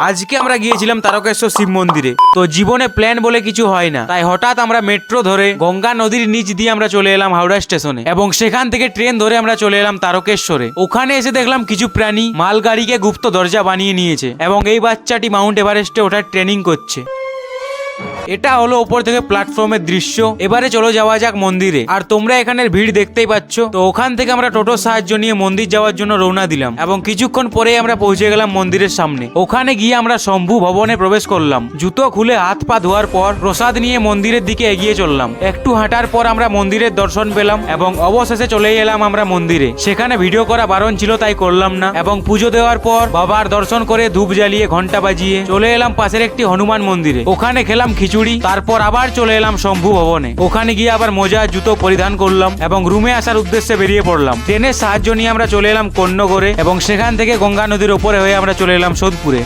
আজকে আমরা গিয়েছিলাম তারকেশ্বর শিব মন্দিরে। তো জীবনে প্ল্যান বলে কিছু হয় না, তাই হঠাৎ আমরা মেট্রো ধরে গঙ্গা নদীর নিচ দিয়ে আমরা চলে এলাম হাওড়া স্টেশনে, এবং সেখান থেকে ট্রেন ধরে আমরা চলে এলাম তারকেশ্বরে। ওখানে এসে দেখলাম কিছু প্রাণী মালগাড়িকে গুপ্ত দরজা বানিয়ে নিয়েছে, এবং এই বাচ্চাটি মাউন্ট এভারেস্টে ওঠার ট্রেনিং করছে। এটা হলো উপর থেকে প্ল্যাটফর্মের দৃশ্য। এবারে চলো যাওয়া যাক মন্দিরে। আর তোমরা এখানের ভিড় দেখতেই পাচ্ছ। তো ওখান থেকে আমরা টোটোর সাহায্য নিয়ে মন্দির যাওয়ার জন্য রওনা দিলাম, এবং কিছুক্ষণ পরেই আমরা পৌঁছে গেলাম মন্দিরের সামনে। ওখানে গিয়ে আমরা শম্ভু ভবনে প্রবেশ করলাম। জুতো খুলে হাত পা ধোয়ার পর প্রসাদ নিয়ে মন্দিরের দিকে এগিয়ে চললাম। একটু হাঁটার পর আমরা মন্দিরের দর্শন পেলাম, এবং অবশেষে চলে এলাম আমরা মন্দিরে। সেখানে ভিডিও করা বারণ ছিল, তাই করলাম না। এবং পুজো দেওয়ার পর বাবার দর্শন করে ধূপ জ্বালিয়ে ঘন্টা বাজিয়ে চলে এলাম পাশের একটি হনুমান মন্দিরে। ওখানে খেলাম খিচুড়ি। তারপর আবার চলে এলাম শম্ভু ভবনে। ওখানে গিয়ে আবার মোজা জুতো পরিধান করলাম, এবং রুমে আসার উদ্দেশ্যে বেরিয়ে পড়লাম। ট্রেনের সাহায্য নিয়ে আমরা চলে এলাম কন্যগড়ে, এবং সেখান থেকে গঙ্গা নদীর ওপরে হয়ে আমরা চলে এলাম সোদপুরে।